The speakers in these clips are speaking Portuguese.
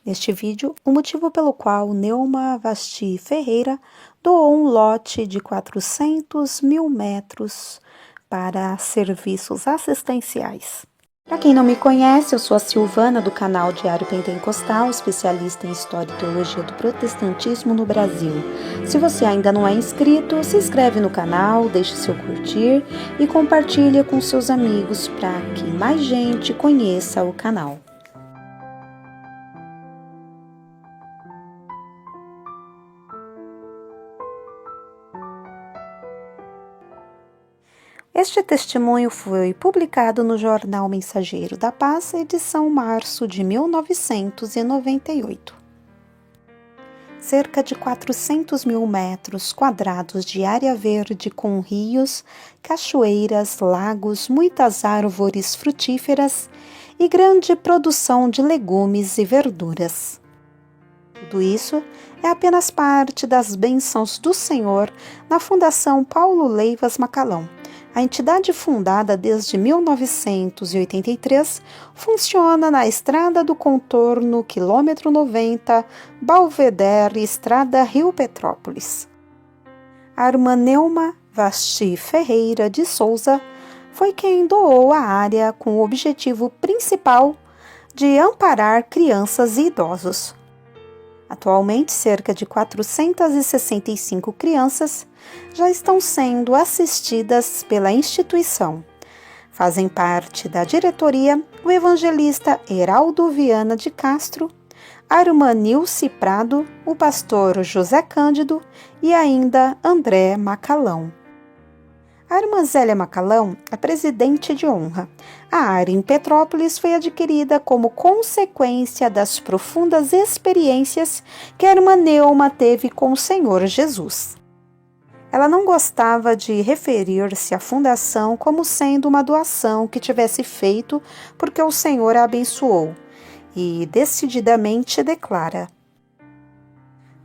Neste vídeo, o motivo pelo qual Neuma Vasti Ferreira doou um lote de 400 mil metros para serviços assistenciais. Para quem não me conhece, eu sou a Silvana do canal Diário Pentecostal, especialista em História e Teologia do Protestantismo no Brasil. Se você ainda não é inscrito, se inscreve no canal, deixe seu curtir e compartilha com seus amigos para que mais gente conheça o canal. Este testemunho foi publicado no Jornal Mensageiro da Paz, edição março de 1998. Cerca de 400 mil metros quadrados de área verde com rios, cachoeiras, lagos, muitas árvores frutíferas e grande produção de legumes e verduras. Tudo isso é apenas parte das bênçãos do Senhor na Fundação Paulo Leivas Macalão. A entidade, fundada desde 1983, funciona na Estrada do Contorno, quilômetro 90, Belvedere, Estrada Rio Petrópolis. A irmã Neuma Vasti Ferreira de Souza foi quem doou a área com o objetivo principal de amparar crianças e idosos. Atualmente, cerca de 465 crianças já estão sendo assistidas pela instituição. Fazem parte da diretoria o evangelista Heraldo Viana de Castro, a irmã Nilce Prado, o pastor José Cândido e ainda André Macalão. A irmã Zélia Macalão é presidente de honra. A área em Petrópolis foi adquirida como consequência das profundas experiências que a irmã Neuma teve com o Senhor Jesus. Ela não gostava de referir-se à fundação como sendo uma doação que tivesse feito porque o Senhor a abençoou, e decididamente declara: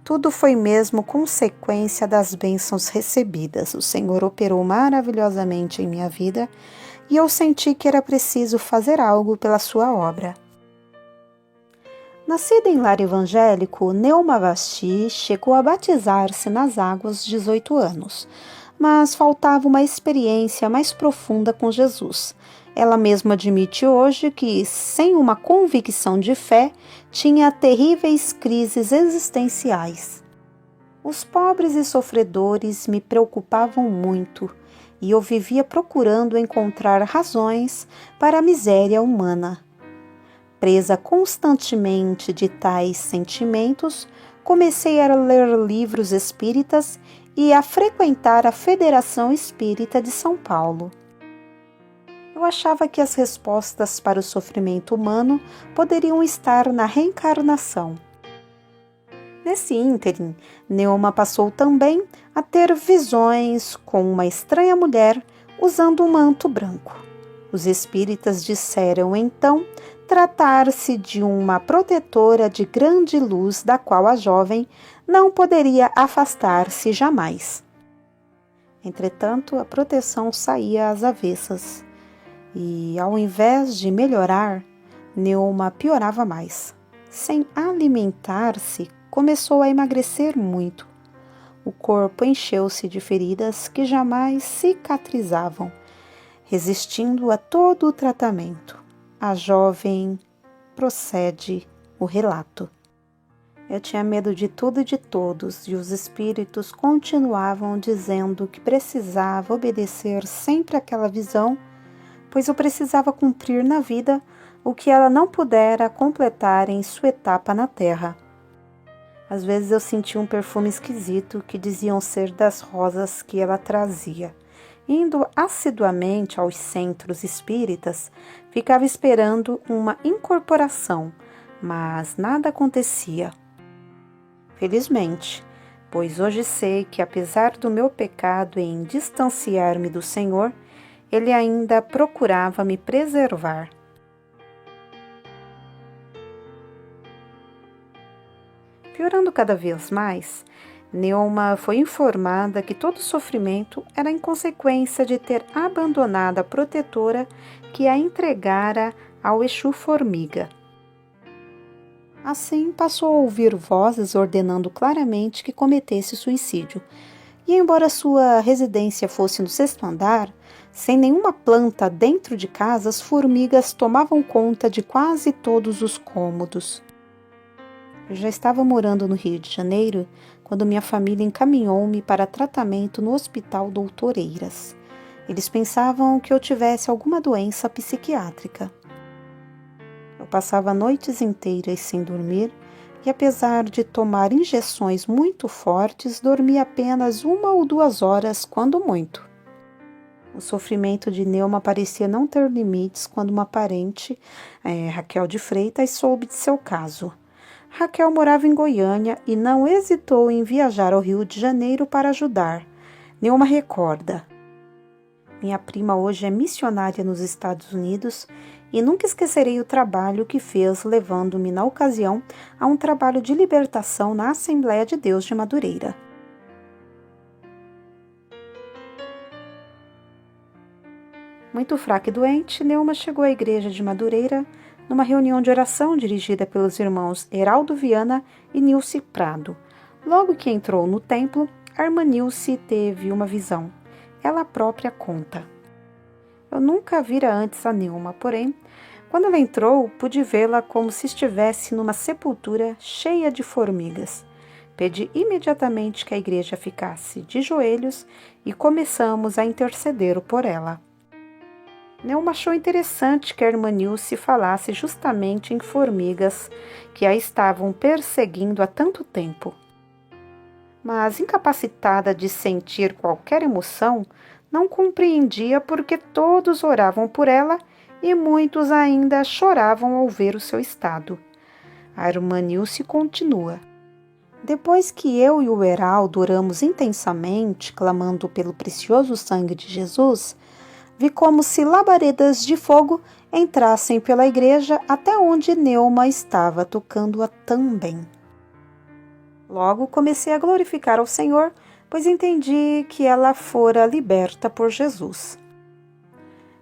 tudo foi mesmo consequência das bênçãos recebidas. O Senhor operou maravilhosamente em minha vida e eu senti que era preciso fazer algo pela sua obra. Nascida em lar evangélico, Neuma Vasti chegou a batizar-se nas águas aos 18 anos, mas faltava uma experiência mais profunda com Jesus. Ela mesma admite hoje que, sem uma convicção de fé, tinha terríveis crises existenciais. Os pobres e sofredores me preocupavam muito e eu vivia procurando encontrar razões para a miséria humana. Presa constantemente de tais sentimentos, comecei a ler livros espíritas e a frequentar a Federação Espírita de São Paulo. Eu achava que as respostas para o sofrimento humano poderiam estar na reencarnação. Nesse ínterim, Neuma passou também a ter visões com uma estranha mulher usando um manto branco. Os espíritas disseram então tratar-se de uma protetora de grande luz da qual a jovem não poderia afastar-se jamais. Entretanto, a proteção saía às avessas. E, ao invés de melhorar, Neuma piorava mais. Sem alimentar-se, começou a emagrecer muito. O corpo encheu-se de feridas que jamais cicatrizavam, resistindo a todo o tratamento. A jovem procede o relato. Eu tinha medo de tudo e de todos, e os espíritos continuavam dizendo que precisava obedecer sempre àquela visão, pois eu precisava cumprir na vida o que ela não pudera completar em sua etapa na terra. Às vezes eu sentia um perfume esquisito que diziam ser das rosas que ela trazia. Indo assiduamente aos centros espíritas, ficava esperando uma incorporação, mas nada acontecia. Felizmente, pois hoje sei que apesar do meu pecado em distanciar-me do Senhor, Ele ainda procurava me preservar. Piorando cada vez mais, Neuma foi informada que todo sofrimento era em consequência de ter abandonado a protetora que a entregara ao Exu Formiga. Assim, passou a ouvir vozes ordenando claramente que cometesse suicídio. E embora sua residência fosse no sexto andar, sem nenhuma planta dentro de casa, as formigas tomavam conta de quase todos os cômodos. Eu já estava morando no Rio de Janeiro quando minha família encaminhou-me para tratamento no Hospital Doutor Eiras. Eles pensavam que eu tivesse alguma doença psiquiátrica. Eu passava noites inteiras sem dormir e, apesar de tomar injeções muito fortes, dormia apenas 1 ou 2 horas, quando muito. O sofrimento de Neuma parecia não ter limites quando uma parente, Raquel de Freitas, soube de seu caso. Raquel morava em Goiânia e não hesitou em viajar ao Rio de Janeiro para ajudar. Neuma recorda: minha prima hoje é missionária nos Estados Unidos e nunca esquecerei o trabalho que fez, levando-me na ocasião a um trabalho de libertação na Assembleia de Deus de Madureira. Muito fraca e doente, Neuma chegou à igreja de Madureira numa reunião de oração dirigida pelos irmãos Heraldo Viana e Nilce Prado. Logo que entrou no templo, a irmã Nilce teve uma visão. Ela própria conta: eu nunca vira antes a Neuma, porém, quando ela entrou, pude vê-la como se estivesse numa sepultura cheia de formigas. Pedi imediatamente que a igreja ficasse de joelhos e começamos a interceder por ela. Neuma achou interessante que a irmã Nilce falasse justamente em formigas que a estavam perseguindo há tanto tempo. Mas, incapacitada de sentir qualquer emoção, não compreendia porque todos oravam por ela e muitos ainda choravam ao ver o seu estado. A irmã Nilce continua: depois que eu e o Heraldo oramos intensamente, clamando pelo precioso sangue de Jesus, vi como se labaredas de fogo entrassem pela igreja até onde Neuma estava tocando-a tão bem. Logo comecei a glorificar ao Senhor, pois entendi que ela fora liberta por Jesus.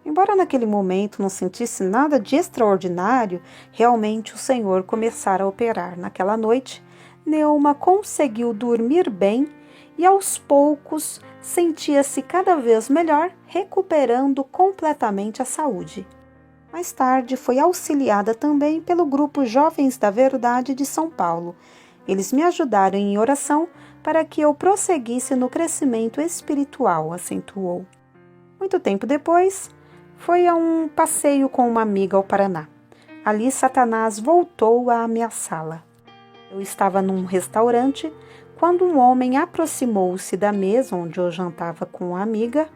Embora naquele momento não sentisse nada de extraordinário, realmente o Senhor começara a operar. Naquela noite, Neuma conseguiu dormir bem e aos poucos sentia-se cada vez melhor, recuperando completamente a saúde. Mais tarde foi auxiliada também pelo grupo Jovens da Verdade de São Paulo. Eles me ajudaram em oração para que eu prosseguisse no crescimento espiritual, acentuou. Muito tempo depois, foi a um passeio com uma amiga ao Paraná. Ali Satanás voltou a ameaçá-la. Eu estava num restaurante quando um homem aproximou-se da mesa onde eu jantava com a amiga.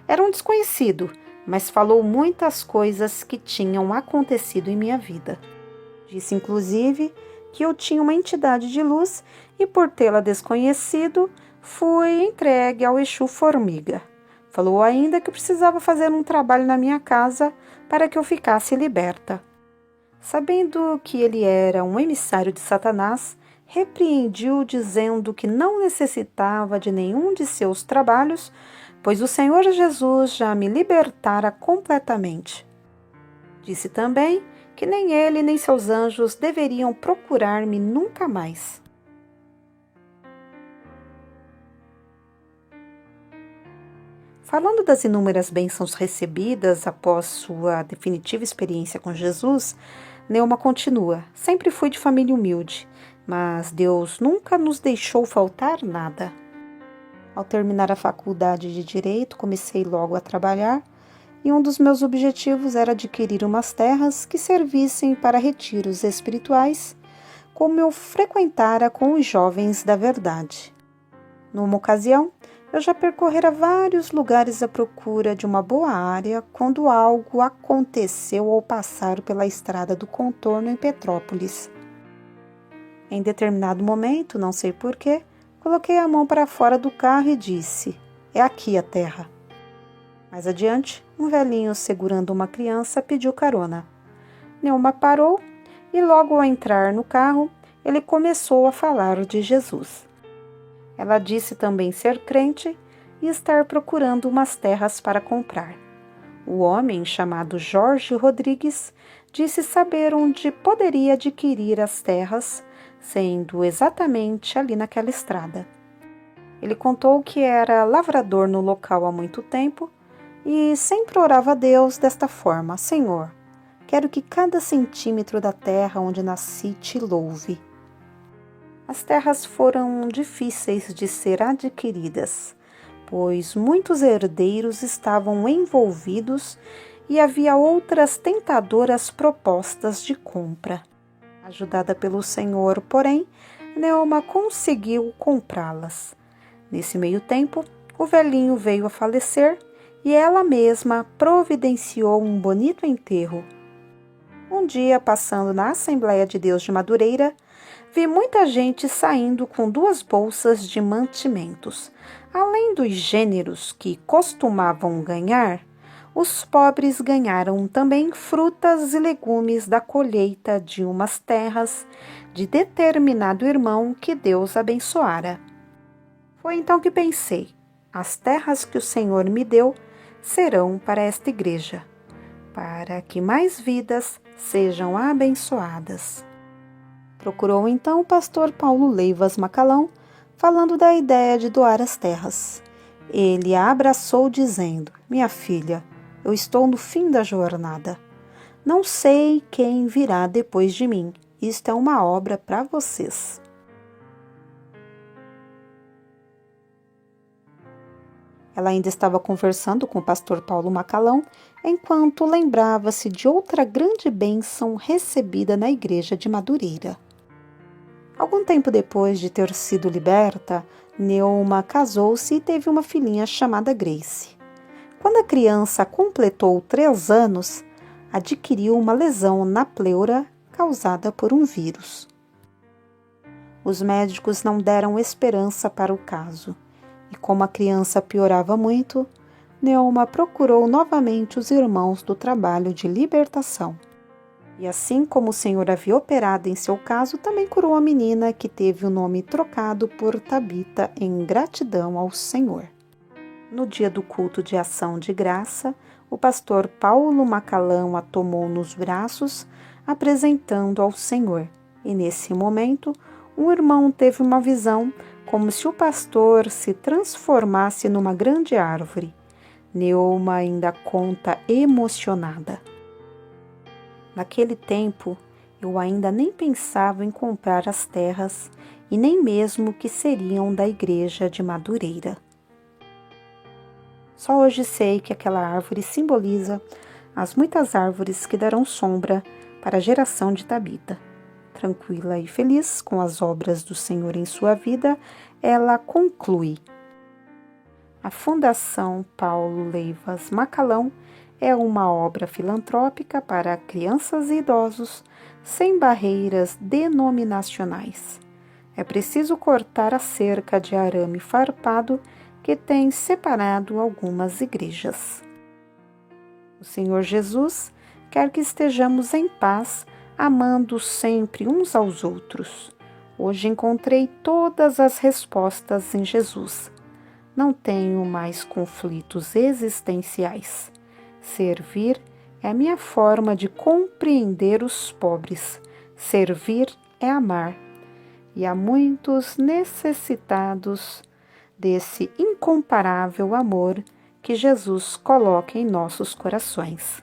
Era um desconhecido, mas falou muitas coisas que tinham acontecido em minha vida. Disse, inclusive, que eu tinha uma entidade de luz e, por tê-la desconhecido, fui entregue ao Exu Formiga. Falou ainda que precisava fazer um trabalho na minha casa para que eu ficasse liberta. Sabendo que ele era um emissário de Satanás, repreendi-o dizendo que não necessitava de nenhum de seus trabalhos, pois o Senhor Jesus já me libertara completamente. Disse também que nem ele nem seus anjos deveriam procurar-me nunca mais. Falando das inúmeras bênçãos recebidas após sua definitiva experiência com Jesus, Neuma continua: sempre fui de família humilde, mas Deus nunca nos deixou faltar nada. Ao terminar a faculdade de Direito, comecei logo a trabalhar e um dos meus objetivos era adquirir umas terras que servissem para retiros espirituais, como eu frequentara com os Jovens da Verdade. Numa ocasião, eu já percorrera vários lugares à procura de uma boa área quando algo aconteceu ao passar pela estrada do contorno em Petrópolis. Em determinado momento, não sei porquê, coloquei a mão para fora do carro e disse: é aqui a terra. Mais adiante, um velhinho segurando uma criança pediu carona. Neuma parou e logo ao entrar no carro, ele começou a falar de Jesus. Ela disse também ser crente e estar procurando umas terras para comprar. O homem, chamado Jorge Rodrigues, disse saber onde poderia adquirir as terras, sendo exatamente ali naquela estrada. Ele contou que era lavrador no local há muito tempo e sempre orava a Deus desta forma: Senhor, quero que cada centímetro da terra onde nasci te louve. As terras foram difíceis de ser adquiridas, pois muitos herdeiros estavam envolvidos e havia outras tentadoras propostas de compra. Ajudada pelo Senhor, porém, Neoma conseguiu comprá-las. Nesse meio tempo, o velhinho veio a falecer e ela mesma providenciou um bonito enterro. Um dia, passando na Assembleia de Deus de Madureira, vi muita gente saindo com 2 bolsas de mantimentos. Além dos gêneros que costumavam ganhar, os pobres ganharam também frutas e legumes da colheita de umas terras de determinado irmão que Deus abençoara. Foi então que pensei: as terras que o Senhor me deu serão para esta igreja, para que mais vidas sejam abençoadas. Procurou então o pastor Paulo Leivas Macalão, falando da ideia de doar as terras. Ele a abraçou dizendo: minha filha, eu estou no fim da jornada. Não sei quem virá depois de mim. Isto é uma obra para vocês. Ela ainda estava conversando com o pastor Paulo Macalão, enquanto lembrava-se de outra grande bênção recebida na igreja de Madureira. Algum tempo depois de ter sido liberta, Neoma casou-se e teve uma filhinha chamada Grace. Quando a criança completou 3 anos, adquiriu uma lesão na pleura causada por um vírus. Os médicos não deram esperança para o caso, e como a criança piorava muito, Neoma procurou novamente os irmãos do trabalho de libertação. E assim como o Senhor havia operado em seu caso, também curou a menina, que teve o nome trocado por Tabita em gratidão ao Senhor. No dia do culto de ação de graça, o pastor Paulo Macalão a tomou nos braços, apresentando ao Senhor. E nesse momento, um irmão teve uma visão como se o pastor se transformasse numa grande árvore. Neoma ainda conta emocionada: naquele tempo, eu ainda nem pensava em comprar as terras e nem mesmo que seriam da igreja de Madureira. Só hoje sei que aquela árvore simboliza as muitas árvores que darão sombra para a geração de Tabita. Tranquila e feliz com as obras do Senhor em sua vida, ela conclui: a Fundação Paulo Leivas Macalão é uma obra filantrópica para crianças e idosos sem barreiras denominacionais. É preciso cortar a cerca de arame farpado que tem separado algumas igrejas. O Senhor Jesus quer que estejamos em paz, amando sempre uns aos outros. Hoje encontrei todas as respostas em Jesus. Não tenho mais conflitos existenciais. Servir é a minha forma de compreender os pobres. Servir é amar. E há muitos necessitados desse incomparável amor que Jesus coloca em nossos corações.